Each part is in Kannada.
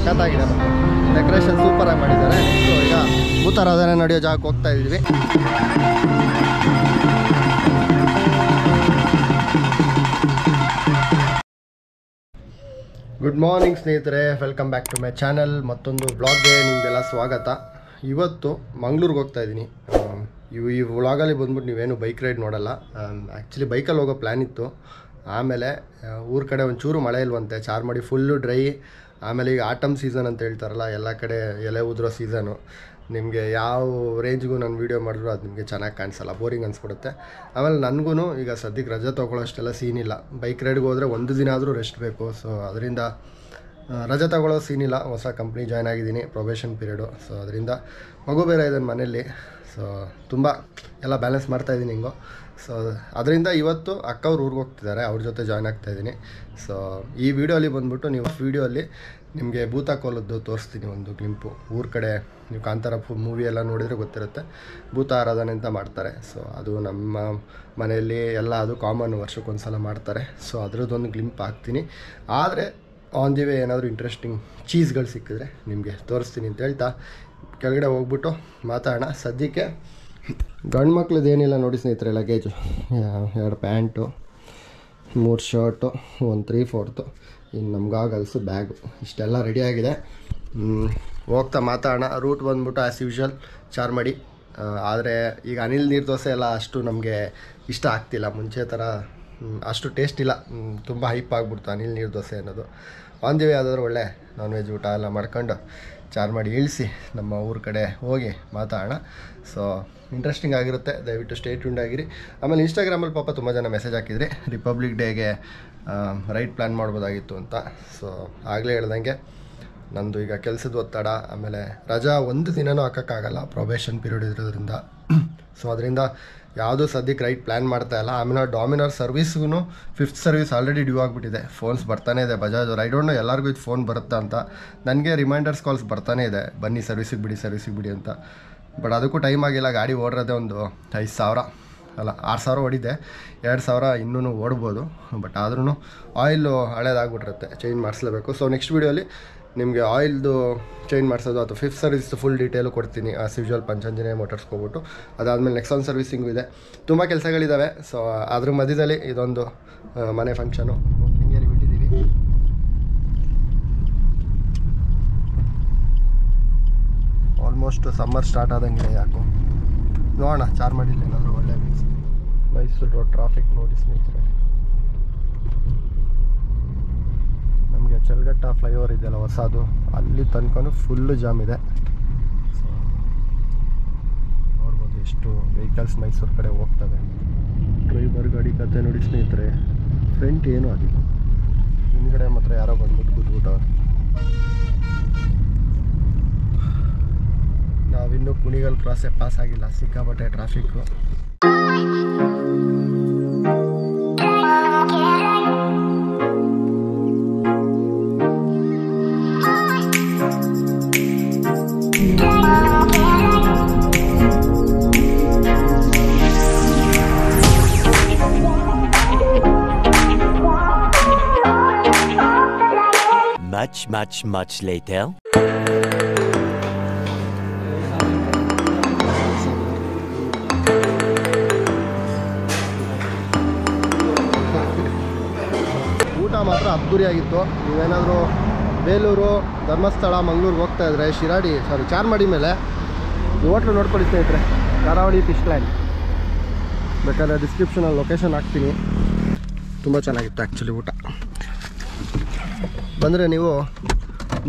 ಸಖತ್ತಾಗಿದೆ, ಡೆಕೋರೇಷನ್ ಸೂಪರಾಗಿ ಮಾಡಿದ್ದಾರೆ. ಸೊ ಈಗ ಭೂತಾರಾಧನೆ ನಡೆಯೋ ಜಾಗಕ್ಕೆ ಹೋಗ್ತಾ ಇದ್ದೀವಿ. ಗುಡ್ ಮಾರ್ನಿಂಗ್ ಸ್ನೇಹಿತರೆ, welcome back to my channel. ಮತ್ತೊಂದು ವ್ಲಾಗ್ಗೆ ನಿಮಗೆಲ್ಲ ಸ್ವಾಗತ. ಇವತ್ತು ಮಂಗ್ಳೂರಿಗೆ ಹೋಗ್ತಾ ಇದ್ದೀನಿ. ಈ ವ್ಲಾಗಲ್ಲಿ ಬಂದ್ಬಿಟ್ಟು ನೀವೇನು ಬೈಕ್ ರೈಡ್ ನೋಡಲ್ಲ. ಆ್ಯಕ್ಚುಲಿ ಬೈಕಲ್ಲಿ ಹೋಗೋ ಪ್ಲ್ಯಾನ್ ಇತ್ತು. ಆಮೇಲೆ ಊರ ಕಡೆ ಒಂಚೂರು ಮಳೆ ಇಲ್ವಂತೆ, ಚಾರ್ಮಾಡಿ ಫುಲ್ಲು ಡ್ರೈ. ಆಮೇಲೆ ಈಗ ಆಟಮ್ ಸೀಸನ್ ಅಂತ ಹೇಳ್ತಾರಲ್ಲ, ಎಲ್ಲ ಕಡೆ ಎಲೆ ಉದುರೋ ಸೀಸನು. ನಿಮಗೆ ಯಾವ ರೇಂಜ್ಗೂ ನಾನು ವೀಡಿಯೋ ಮಾಡಿದ್ರು ಅದು ನಿಮಗೆ ಚೆನ್ನಾಗಿ ಕಾಣಿಸಲ್ಲ, ಬೋರಿಂಗ್ ಅನಿಸ್ಬಿಡುತ್ತೆ. ಆಮೇಲೆ ನನಗೂ ಈಗ ಸದ್ಯಕ್ಕೆ ರಜೆ ತೊಗೊಳ್ಳೋಷ್ಟೆಲ್ಲ ಸೀನಿಲ್ಲ. ಬೈಕ್ ರೈಡ್ಗೆ ಹೋದರೆ ಒಂದು ದಿನ ಆದರೂ ರೆಸ್ಟ್ ಬೇಕು. ಸೊ ಅದರಿಂದ ರಜೆ ತಗೊಳ್ಳೋ ಸೀನಿಲ್ಲ. ಹೊಸ ಕಂಪ್ನಿ ಜಾಯ್ನ್ ಆಗಿದ್ದೀನಿ, ಪ್ರೊಬೇಷನ್ ಪೀರಿಯಡು. ಸೊ ಅದರಿಂದ ಮಗು ಬೇರೆ ಇದೆ ಮನೇಲಿ. ಸೊ ತುಂಬ ಎಲ್ಲ ಬ್ಯಾಲೆನ್ಸ್ ಮಾಡ್ತಾಯಿದ್ದೀನಿ ಹಿಂಗೋ. ಸೊ ಅದರಿಂದ ಇವತ್ತು ಅಕ್ಕವ್ರು ಊರಿಗೆ ಹೋಗ್ತಿದ್ದಾರೆ, ಅವ್ರ ಜೊತೆ ಜಾಯ್ನ್ ಆಗ್ತಾಯಿದ್ದೀನಿ. ಸೊ ಈ ವಿಡಿಯೋಲಿ ಬಂದ್ಬಿಟ್ಟು ವಿಡಿಯೋಲಿ ನಿಮಗೆ ಭೂತ ಕೋಲದ್ದು ತೋರಿಸ್ತೀನಿ, ಒಂದು ಗ್ಲಿಂಪು. ಊರ ಕಡೆ ನೀವು ಕಾಂತಾರ ಮೂವಿ ಎಲ್ಲ ನೋಡಿದರೆ ಗೊತ್ತಿರುತ್ತೆ, ಭೂತ ಆರಾಧನೆ ಅಂತ ಮಾಡ್ತಾರೆ. ಸೊ ಅದು ನಮ್ಮ ಮನೆಯಲ್ಲಿ ಎಲ್ಲ ಅದು ಕಾಮನ್, ವರ್ಷಕ್ಕೊಂದು ಸಲ ಮಾಡ್ತಾರೆ. ಸೊ ಅದರದ್ದೊಂದು ಗ್ಲಿಂಪ್ ಹಾಕ್ತೀನಿ. ಆದರೆ ಆನ್ ದಿ ವೇ ಏನಾದರೂ ಇಂಟ್ರೆಸ್ಟಿಂಗ್ ಚೀಸ್ಗಳು ಸಿಕ್ಕಿದ್ರೆ ನಿಮಗೆ ತೋರಿಸ್ತೀನಿ ಅಂತ ಹೇಳ್ತಾ ಕೆಳಗಡೆ ಹೋಗ್ಬಿಟ್ಟು ಮಾತಾಡೋಣ. ಸದ್ಯಕ್ಕೆ ಗಂಡು ಮಕ್ಳದ್ದು ಏನಿಲ್ಲ ನೋಡಿ ಸ್ನೇಹಿತರೆ. ಲಗೇಜು 2 ಪ್ಯಾಂಟು, 3 ಶರ್ಟು, 1 3/4, ಇನ್ನು ನಮ್ಮ ಗಾಗಲ್ಸು, ಬ್ಯಾಗು, ಇಷ್ಟೆಲ್ಲ ರೆಡಿಯಾಗಿದೆ. ಹೋಗ್ತಾ ಮಾತಾಡೋಣ. ರೂಟ್ ಬಂದ್ಬಿಟ್ಟು ಆ್ಯಸ್ ಯೂಶ್ವಲ್ ಚಾರ್ಮಾಡಿ. ಆದರೆ ಈಗ ಅನಿಲ್ ನೀರು ದೋಸೆ ಎಲ್ಲ ಅಷ್ಟು ನಮಗೆ ಇಷ್ಟ ಆಗ್ತಿಲ್ಲ, ಮುಂಚೆ ಥರ ಅಷ್ಟು ಟೇಸ್ಟ್ ಇಲ್ಲ. ತುಂಬ ಹೈಪ್ ಆಗಿಬಿಡ್ತು ಅನಿಲ್ ನೀರು ದೋಸೆ ಅನ್ನೋದು. ಆನ್ ದಿ ವೇ ಯಾವುದಾದ್ರೂ ಒಳ್ಳೆ ನಾನ್ ವೆಜ್ ಊಟ ಎಲ್ಲ ಮಾಡ್ಕೊಂಡು ಚಾರ್ಮಾಡಿ ಇಳಿಸಿ ನಮ್ಮ ಊರ ಕಡೆ ಹೋಗಿ ಮಾತಾಡೋಣ. ಸೊ ಇಂಟ್ರೆಸ್ಟಿಂಗ್ ಆಗಿರುತ್ತೆ, ದಯವಿಟ್ಟು ಸ್ಟೇ ಟ್ಯೂನ್ಡ್ ಆಗಿರಿ. ಆಮೇಲೆ ಇನ್ಸ್ಟಾಗ್ರಾಮಲ್ಲಿ ಪಾಪ ತುಂಬ ಜನ ಮೆಸೇಜ್ ಹಾಕಿದ್ರಿ ರಿಪಬ್ಲಿಕ್ ಡೇಗೆ ರೈಡ್ ಪ್ಲ್ಯಾನ್ ಮಾಡ್ಬೋದಾಗಿತ್ತು ಅಂತ. ಸೊ ಆಗಲೇ ಹೇಳ್ದಂಗೆ ನಂದು ಈಗ ಕೆಲಸದ ಒತ್ತಡ, ಆಮೇಲೆ ರಜಾ ಒಂದು ದಿನವೂ ಹಾಕೋಕ್ಕಾಗಲ್ಲ, ಪ್ರೊಬೇಷನ್ ಪೀರಿಯಡ್ ಇರೋದ್ರಿಂದ. ಸೊ ಅದರಿಂದ ಯಾವುದೂ ಸದ್ಯಕ್ಕೆ ರೈಡ್ ಪ್ಲ್ಯಾನ್ ಮಾಡ್ತಾಯಿಲ್ಲ. ಆಮೇಲೆ ಡಾಮಿನೋರ್ ಸರ್ವಿಸ್ಗೂ 5th ಸರ್ವಿಸ್ ಆಲ್ರೆಡಿ ಡ್ಯೂ ಆಗಿಬಿಟ್ಟಿದೆ. ಫೋನ್ಸ್ ಬರ್ತಾನೆ ಇದೆ ಬಜಾಜ್. ಐ ಡೋಂಟ್ ನೋ ಎಲ್ಲರಿಗೂ ಇದು ಫೋನ್ ಬರುತ್ತಾ ಅಂತ. ನನಗೆ ರಿಮೈಂಡರ್ಸ್ ಕಾಲ್ಸ್ ಬರ್ತಾನೆ ಇದೆ, ಬನ್ನಿ ಸರ್ವಿಸಿಗೆ ಬಿಡಿ ಅಂತ. ಬಟ್ ಅದಕ್ಕೂ ಟೈಮ್ ಆಗಿಲ್ಲ. ಗಾಡಿ ಓಡಿರೋದೇ ಒಂದು 5,000 ಅಲ್ಲ 6,000 ಓಡಿದೆ. 2,000 ಇನ್ನೂ ಓಡ್ಬೋದು. ಬಟ್ ಆದ್ರೂ ಆಯಿಲು ಹಳೇದಾಗ್ಬಿಟ್ಟಿರುತ್ತೆ, ಚೇಂಜ್ ಮಾಡಿಸ್ಲೇಬೇಕು. ಸೊ ನೆಕ್ಸ್ಟ್ ವೀಡಿಯೋಲಿ ನಿಮಗೆ ಆಯಿಲ್ದು ಚೇಂಜ್ ಮಾಡಿಸೋದು ಅಥವಾ 5th ಸರ್ವಿಸ್ ಫುಲ್ ಡೀಟೇಲು ಕೊಡ್ತೀನಿ. ಆಸ್ ಯೂಶ್ವಲ್ ಪಂಚಂಜನೆ ಮೋಟರ್ಸ್ಗೆ ಹೋಗ್ಬಿಟ್ಟು. ಅದಾದಮೇಲೆ ನೆಕ್ಸ್ಟ್ ಒಂದು ಸರ್ವಿಸಿಂಗು ಇದೆ. ತುಂಬ ಕೆಲಸಗಳಿದ್ದಾವೆ. ಸೊ ಅದ್ರ ಮಧ್ಯದಲ್ಲಿ ಇದೊಂದು ಮನೆ ಫಂಕ್ಷನು ಹಿಂಗೆ ಬಿಟ್ಟಿದ್ದೀವಿ. ಆಲ್ಮೋಸ್ಟ್ ಸಮ್ಮರ್ ಸ್ಟಾರ್ಟ್ ಆದಂಗಿದೆ ಯಾಕೋ. ನೋಡೋಣ ಚಾರ್ಮಾಡಿಲಿ ಏನಾದರೂ ಒಳ್ಳೆ ಮೈಸೂರು ರೋಡ್ ಟ್ರಾಫಿಕ್ ನೋಡಿ ಸ್ನೇಹಿತರೆ. ನಮಗೆ ಚಲ್ಗಟ್ಟ ಫ್ಲೈಓವರ್ ಇದೆಯಲ್ಲ ಹೊಸದು, ಅಲ್ಲಿ ತನಕ ಫುಲ್ಲು ಜಾಮ್ ಇದೆ. ಸೊ ನೋಡ್ಬೋದು ಎಷ್ಟು ವೆಹಿಕಲ್ಸ್ ಮೈಸೂರು ಕಡೆ ಹೋಗ್ತವೆ. ಡ್ರೈವರ್ ಗಾಡಿ ಕತೆ ನೋಡಿ ಸ್ನೇಹಿತರೆ. ಫ್ರಂಟ್ ಏನೂ ಆಗಿಲ್ಲ, ಹಿಂದ್ಗಡೆ ಮಾತ್ರ ಯಾರೋ ಬಂದ್ಬಿಟ್ಟು ಕೂತ್ಬಿಟ್ಟವ್ರು. ನಾವಿನ್ನೂ ಕುಣಿಗಲ್ ಕ್ರಾಸೇ ಪಾಸ್ ಆಗಿಲ್ಲ, ಸಿಕ್ಕಾಪಟ್ಟೆ ಟ್ರಾಫಿಕ್ಕು. Much later. ಊಟ ಮಾತ್ರ ಅದ್ದೂರಿಯಾಗಿತ್ತು. ನೀವೇನಾದರೂ ಬೇಲೂರು, ಧರ್ಮಸ್ಥಳ, ಮಂಗಳೂರಿಗೆ ಹೋಗ್ತಾ ಇದ್ರೆ ಚಾರ್ಮಾಡಿ ಮೇಲೆ ಈ ಹೋಟ್ಲು ನೋಡ್ಕೊಳ್ಳಿ ಸ್ನೇಹಿತರೆ, ಕರಾವಳಿ ಫಿಶ್ ಲ್ಯಾಂಡ್. ಬೇಕಾದ್ರೆ ಡಿಸ್ಕ್ರಿಪ್ಷನಲ್ಲಿ ಲೊಕೇಶನ್ ಹಾಕ್ತೀನಿ. ತುಂಬ ಚೆನ್ನಾಗಿತ್ತು ಆ್ಯಕ್ಚುಲಿ ಊಟ. ಬಂದರೆ ನೀವು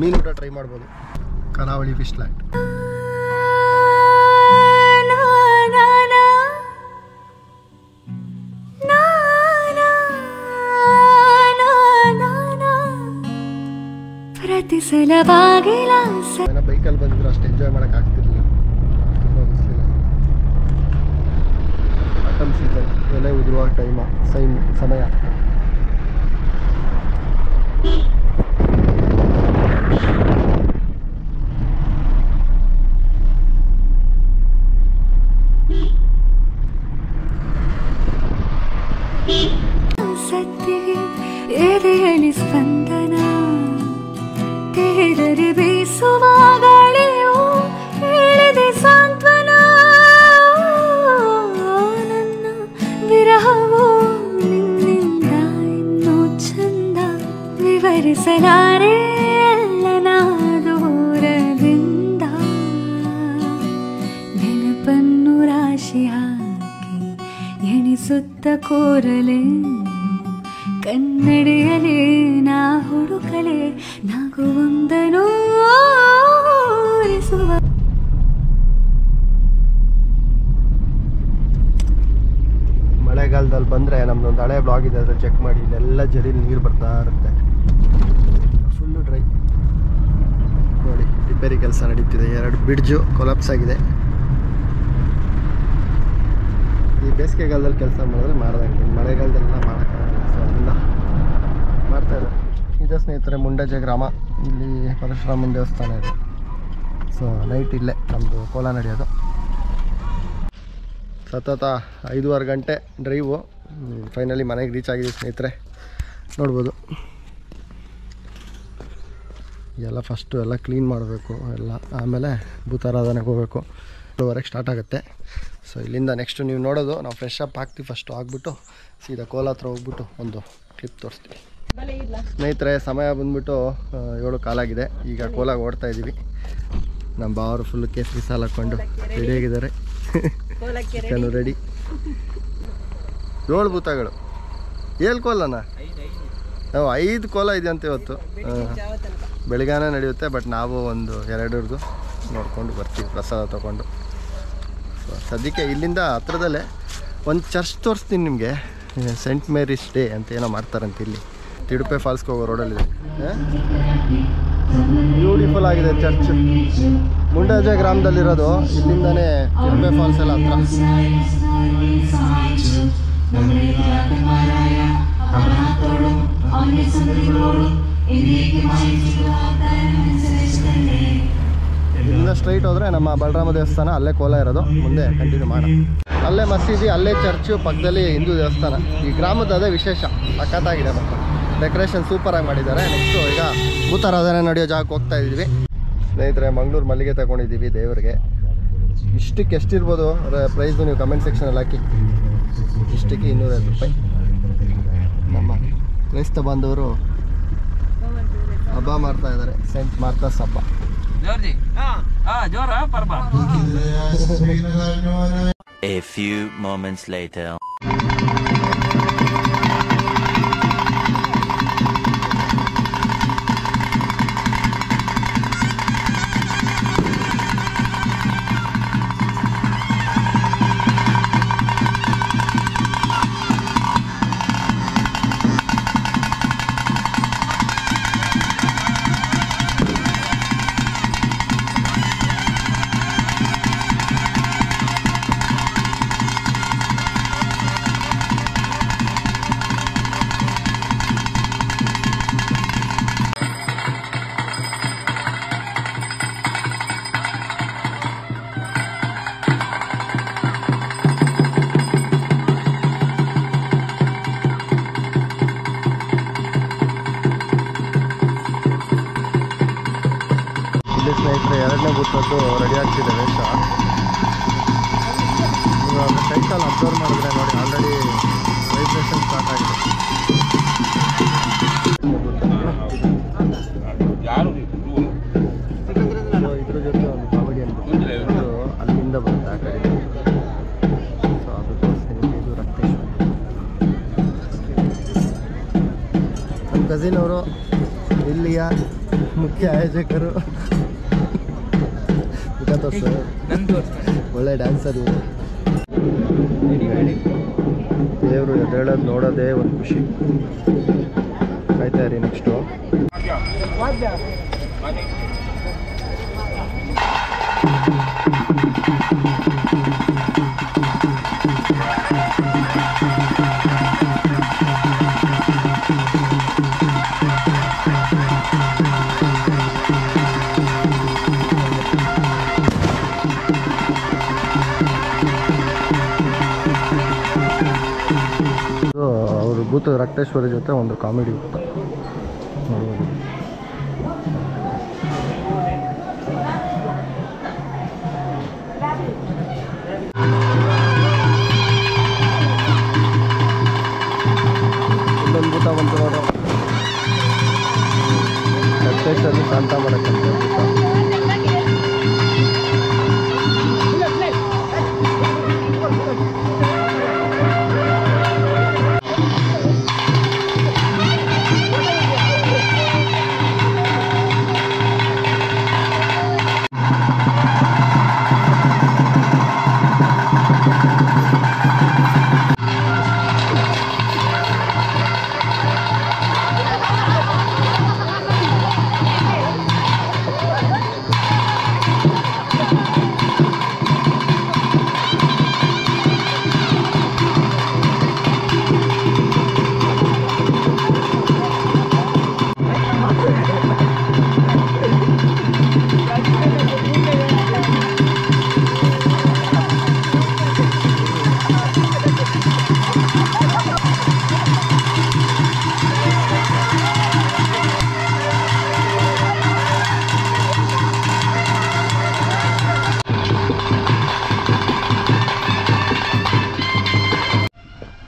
ಮೀನು ಊಟ ಟ್ರೈ ಮಾಡ್ಬೋದು. ಕರಾವಳಿ ಫಿಶ್ ಲ್ಯಾಂಡ್. ಬೈಕಲ್ಲಿ ಬಂದಿದ್ರು ಅಷ್ಟು ಎಂಜಾಯ್ ಮಾಡೋಕೆ ಆಗ್ತಿರ್ಲಿಲ್ಲ. ಆಟಮ್ ಸೀಸನ್, ಎಲೆ ಉದುರುವ ಸಮಯ. ಎದೆಯಲ್ಲಿ ಸ್ಪಂದನ ತೇರರೆ ಮರೆಸಲಾರೆ ಎಲ್ಲ ದೂರದಿಂದ ನೆನಪನ್ನು ರಾಶಿ ಹಾಕಿ ಎಣಿಸುತ್ತ ಕೋರಲೆ ಕನ್ನಡಿಯಲೇ ನಾ ಹುಡುಕಲೆ ನಗುವೊಂದನು ಓರಿಸುವ. ಮಳೆಗಾಲದಲ್ಲಿ ಬಂದರೆ ನಮ್ಮದೊಂದು ಹಳೆ ಬ್ಲಾಗ್ ಇದೆ, ಅದನ್ನು ಚೆಕ್ ಮಾಡಿ. ಇಲ್ಲೆಲ್ಲ ಜರೀಲಿ ನೀರು ಬರ್ತಾ ಇರುತ್ತೆ, ಫುಲ್ಲು ಡ್ರೈ. ನೋಡಿ ರಿಪೇರಿ ಕೆಲಸ ನಡೀತಿದೆ, 2 ಬ್ರಿಡ್ಜು ಕೊಲಾಪ್ಸ್ ಆಗಿದೆ. ಈ ಬೇಸಿಗೆಗಾಲದಲ್ಲಿ ಕೆಲಸ ಮಾಡಿದ್ರೆ ಮಾಡ್ದಂಗೆ, ಮಳೆಗಾಲದಲ್ಲೆಲ್ಲ ಮಾಡೋಕ್ಕಾಗಲ್ಲ. ಸೊ ಅದರಿಂದ ಮಾಡ್ತಾಯಿದ್ದಾರೆ. ಇದೇ ಸ್ನೇಹಿತರೆ ಮುಂಡಜೆ ಗ್ರಾಮ, ಇಲ್ಲಿ ಪರಶುರಾಮನ ದೇವಸ್ಥಾನ ಇದೆ. ಸೊ ನೈಟ್ ಇಲ್ಲೇ ನಮ್ಮದು ಕೋಲ ನಡೆಯೋದು. ಸತತ 5.5 ಗಂಟೆ ಡ್ರೈವು, ಫೈನಲಿ ಮನೆಗೆ ರೀಚ್ ಆಗಿದ್ದೀವಿ ಸ್ನೇಹಿತರೆ. ನೋಡ್ಬೋದು ಎಲ್ಲ ಫಸ್ಟು ಎಲ್ಲ ಕ್ಲೀನ್ ಮಾಡಬೇಕು ಎಲ್ಲ, ಆಮೇಲೆ ಭೂತಾರಾಧನೆಗೆ ಹೋಗಬೇಕು. 2:30 ಸ್ಟಾರ್ಟ್ ಆಗುತ್ತೆ. ಸೊ ಇಲ್ಲಿಂದ ನೆಕ್ಸ್ಟು ನೀವು ನೋಡೋದು ನಾವು ಫ್ರೆಶ್ ಅಪ್ ಆಗ್ತೀವಿ. ಫಸ್ಟು ಆಗಿಬಿಟ್ಟು ಸೀದಾ ಕೋಲ ಹತ್ರ ಹೋಗ್ಬಿಟ್ಟು ಒಂದು ಕ್ಲಿಪ್ ತೋರಿಸ್ತೀವಿ ಸ್ನೇಹಿತರೆ. ಸಮಯ ಬಂದ್ಬಿಟ್ಟು 7 ಕಾಲಾಗಿದೆ. ಈಗ ಕೋಲಾಗ ಓಡ್ತಾ ಇದ್ದೀವಿ. ನಮ್ಮ ಬಾವರು ಫುಲ್ ಕೇಸರಿ ಸಾಲ ಹಾಕ್ಕೊಂಡು ರೆಡಿಯಾಗಿದ್ದಾರೆ. Chicken ready. 7 ಭೂತಗಳು. 7 ಕೋಲನ? ನಾವು 5 ಕೋಲ ಇದೆ ಅಂತ ಇವತ್ತು. ಬೆಳಿಗ್ಗೆನೇ ನಡೆಯುತ್ತೆ, ಬಟ್ ನಾವು ಒಂದು 2 ನೋಡ್ಕೊಂಡು ಬರ್ತೀವಿ ಪ್ರಸಾದ ತೊಗೊಂಡು. ಸೊ ಸದ್ಯಕ್ಕೆ ಇಲ್ಲಿಂದ ಹತ್ರದಲ್ಲೇ ಒಂದು ಚರ್ಚ್ ತೋರಿಸ್ತೀನಿ ನಿಮಗೆ. ಸೆಂಟ್ ಮೇರಿಸ್ ಡೇ ಅಂತ ಏನೋ ಮಾಡ್ತಾರಂತೆ ಇಲ್ಲಿ. ತಿಡುಪೆ ಫಾಲ್ಸ್ಗೆ ಹೋಗೋ ರೋಡಲ್ಲಿದೆ. ಬ್ಯೂಟಿಫುಲ್ ಆಗಿದೆ ಚರ್ಚ್. ಮುಂಡಾಜೆ ಗ್ರಾಮದಲ್ಲಿರೋದು. ಇಲ್ಲಿಂದನೇ ತಿಡುಪೆ ಫಾಲ್ಸ್ ಎಲ್ಲ ಹತ್ರ. ಇಲ್ಲಿಂದ ಸ್ಟ್ರೈಟ್ ಹೋದರೆ ನಮ್ಮ ಬಲರಾಮ ದೇವಸ್ಥಾನ, ಅಲ್ಲೇ ಕೋಲ ಇರೋದು. ಮುಂದೆ ಕಂಟಿನ್ಯೂ ಮಾಡೋಣ. ಅಲ್ಲೇ ಮಸೀದಿ, ಅಲ್ಲೇ ಚರ್ಚು, ಪಕ್ಕದಲ್ಲಿ ಹಿಂದೂ ದೇವಸ್ಥಾನ. ಈ ಗ್ರಾಮದ ಅದೇ ವಿಶೇಷ. ಸಖತ್ತಾಗಿದೆ, ಮತ್ತು ಡೆಕೋರೇಷನ್ ಸೂಪರಾಗಿ ಮಾಡಿದ್ದಾರೆ. ನೆಕ್ಸ್ಟು ಈಗ ಭೂತಾರಾಧನೆ ನಡೆಯೋ ಜಾಗಕ್ಕೆ ಹೋಗ್ತಾ ಇದ್ದೀವಿ ಸ್ನೇಹಿತರೆ. ಮಂಗಳೂರು ಮಲ್ಲಿಗೆ ತಗೊಂಡಿದ್ದೀವಿ ದೇವರಿಗೆ. ಇಷ್ಟಕ್ಕೆ ಎಷ್ಟಿರ್ಬೋದು ಪ್ರೈಸು ನೀವು ಕಮೆಂಟ್ ಸೆಕ್ಷನಲ್ಲಿ ಹಾಕಿ. ಇಷ್ಟಕ್ಕೆ 250 ರೂಪಾಯಿ. ನಮ್ಮ ಕ್ರೈಸ್ತ ಬಾಂಧವರು ಹಬ್ಬ ಮಾಡ್ತಾ ಇದ್ದಾರೆ, ಸೆಂಟ್ ಮಾರ್ಕಸ್ ಹಬ್ಬ. A few moments later. ಸ್ನೇಹಿತರೆ 2ನೇ ಭೂತದ್ದು ರೆಡಿ ಆಗ್ತಿದೆ ವೇಷ. ನೀವು ಅದು ಸೈಕಲ್ ಅಬ್ಸರ್ವ್ ಮಾಡಿದ್ರೆ ನೋಡಿ, ಆಲ್ರೆಡಿ ವೈಬ್ರೇಷನ್ ಸ್ಟಾರ್ಟ್ ಆಗಿದೆ. ಇದ್ರ ಜೊತೆ ಒಂದು ಕಾಮಿಡಿ ಅಂದ್ಬಿಟ್ಟು ಅಲ್ಲಿಂದ ಬರುತ್ತೆ ಆ ಕಡೆ. ಸೊ ಅದು ತೋರಿಸ್ತೀನಿ. ಇದು ರಕ್ತೇಶ್ವರಿ, ನಮ್ಮ ಕಸಿನ್ ಅವರು, ಇಲ್ಲಿಯ ಮುಖ್ಯ ಆಯೋಜಕರು. ಒಳ್ಳೆ ಡ್ಯಾನ್ಸರ್ ಇವರು. ದೇವರು ಎದ್ದೇಳೋದು ನೋಡೋದೇ ಒಂದು ಖುಷಿ. ಕಾಯ್ತಾ ಇರಿ ನೆಕ್ಸ್ಟು. ಅವರು ಭೂತ ರಕ್ತೇಶ್ವರಿ ಜೊತೆ ಒಂದು ಕಾಮಿಡಿ ಇತ್ತು ನೋಡ್ಬೋದು. ಇಲ್ಲೊಂದು ಭೂತ ಬಂತು ನೋಡು. ಶಾಂತ ಮಾಡಕ್ಕಂತ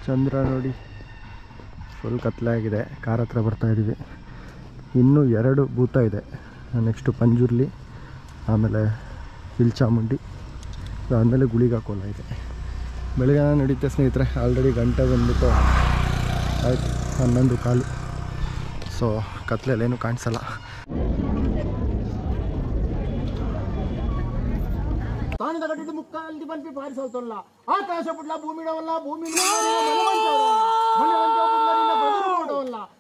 ಚಂದ್ರ ನೋಡಿ ಫುಲ್ ಕತ್ಲಾಗಿದೆ. ಕಾರ್ ಹತ್ರ ಬರ್ತಾಯಿದ್ದೀವಿ. ಇನ್ನೂ 2 ಭೂತ ಇದೆ. ನೆಕ್ಸ್ಟು ಪಂಜುರ್ಲಿ, ಆಮೇಲೆ ಹಿಲ್ಚಾಮುಂಡಿ, ಆದಮೇಲೆ ಗುಳಿಗಾಕೋಲ ಇದೆ. ಬೆಳಗ್ಗೆ ನಡೀತೆ ಸ್ನೇಹಿತರೆ. ಆಲ್ರೆಡಿ ಗಂಟೆ ಬಂದ್ಬಿಟ್ಟು ಆಯ್ತು 11:15. ಸೊ ಕತ್ಲೆಲ್ಲೇನು ಕಾಣಿಸಲ್ಲ. ತಾನಿದ ಕಟ್ಟಿದ್ದು ಮುಕ್ಕಾಲ್ದಿ ಬಂಪಿ ಪಾರಿಸಲ್ತಲ್ಲ ಆಕಾಶ ಪುಟ್ಲ ಭೂಮಿಡವಲ್ಲ ಭೂಮಿ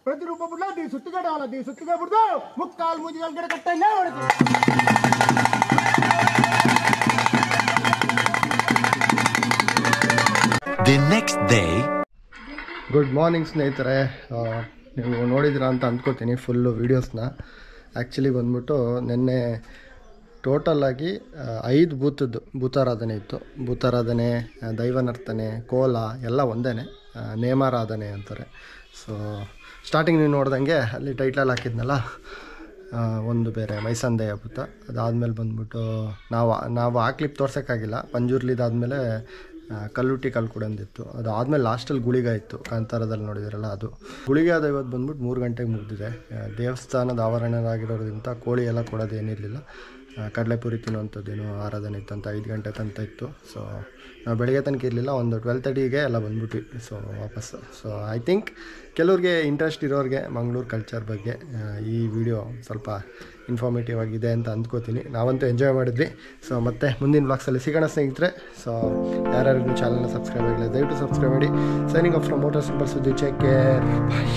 ಪ್ರತಿರೂಪ ಪುಟ್ಲ ದಿ ಸುತ್ತಿಗೆಡವಲ್ಲ ದಿ ಸುತ್ತಿಗೆ ಬಿಡ್ದು ಮುಕ್ಕಾಲ್ ಮುಜಿಗಲ್ ಗಿಡ ಕಟ್ಟಲ್ಲೇ ಹೊಡೆದು. The next day. Good morning ಸ್ನೇಹಿತರೆ. ನೀವು ನೋಡಿದಿರ ಅಂತ ಅಂದ್ಕೋತೀನಿ ಫುಲ್ಲು ವೀಡಿಯೋಸ್ನ. ಆ್ಯಕ್ಚುಲಿ ಬಂದ್ಬಿಟ್ಟು ನಿನ್ನೆ ಟೋಟಲಾಗಿ 5 ಭೂತಾರಾಧನೆ ಇತ್ತು. ಭೂತಾರಾಧನೆ, ದೈವನರ್ತನೆ, ಕೋಲ ಎಲ್ಲ ಒಂದೇ, ನೇಮಾರಾಧನೆ ಅಂತಾರೆ. ಸೊ ಸ್ಟಾರ್ಟಿಂಗ್ ನೀವು ನೋಡ್ದಂಗೆ ಅಲ್ಲಿ ಟೈಟ್ಲಲ್ಲಿ ಹಾಕಿದ್ನಲ್ಲ, ಒಂದು ಬೇರೆ ಮೈಸಂದೆಯ ಭೂತ. ಅದಾದಮೇಲೆ ಬಂದ್ಬಿಟ್ಟು ನಾವು ಆ ಕ್ಲಿಪ್ ತೋರ್ಸೋಕ್ಕಾಗಿಲ್ಲ. ಪಂಜುರ್ಲಿದಾದಮೇಲೆ ಕಲ್ಲುಟ್ಟಿ ಕಲ್ಕುಡಂದಿತ್ತು. ಅದು ಆದಮೇಲೆ ಲಾಸ್ಟಲ್ಲಿ ಗುಳಿಗ ಇತ್ತು, ಕಾಂತಾರದಲ್ಲಿ ನೋಡಿದಿರಲ್ಲ ಅದು. ಗುಳಿಗೆ ಅದು ಇವತ್ತು ಬಂದ್ಬಿಟ್ಟು 3 ಗಂಟೆಗೆ ಮುಗಿದಿದೆ. ದೇವಸ್ಥಾನದ ಆವರಣರಾಗಿರೋದ್ರಿಂದ ಕೋಳಿ ಎಲ್ಲ ಕೊಡೋದೇನಿರಲಿಲ್ಲ. ಕಡಲೆಪುರಿ ತಿನ್ನುವಂಥದ್ದೇನು ಆರಾಧನೆ ಇತ್ತಂತ 5 ಗಂಟೆ ತನಕ ಇತ್ತು. ಸೊ ನಾವು ಬೆಳಗ್ಗೆ ತನಕ ಇರಲಿಲ್ಲ, ಒಂದು 12:30ಗೆ ಎಲ್ಲ ಬಂದ್ಬಿಟ್ವಿ. ಸೊ ವಾಪಸ್ಸು. ಸೊ ಐ ಥಿಂಕ್ ಕೆಲವ್ರಿಗೆ ಇಂಟ್ರೆಸ್ಟ್ ಇರೋರಿಗೆ ಮಂಗಳೂರು ಕಲ್ಚರ್ ಬಗ್ಗೆ ಈ ವಿಡಿಯೋ ಸ್ವಲ್ಪ ಇನ್ಫಾರ್ಮೇಟಿವ್ ಆಗಿದೆ ಅಂತ ಅಂದ್ಕೋತೀನಿ. ನಾವಂತೂ ಎಂಜಾಯ್ ಮಾಡಿದ್ವಿ. ಸೊ ಮತ್ತೆ ಮುಂದಿನ ಬ್ಲಾಗ್ಸಲ್ಲಿ ಸಿಗೋಣ ಸ್ನೇಹಿತರೆ. ಸೊ ಯಾರ್ಯಾರಿಗೂ ಚಾನಲ್ನ ಸಬ್ಸ್ಕ್ರೈಬ್ ಆಗಿಲ್ಲ ದಯವಿಟ್ಟು ಸಬ್ಸ್ಕ್ರೈಬ್ ಮಾಡಿ. Signing off from motor simple ಸುದ್ದಿ. Take care. ಬಾಯ್.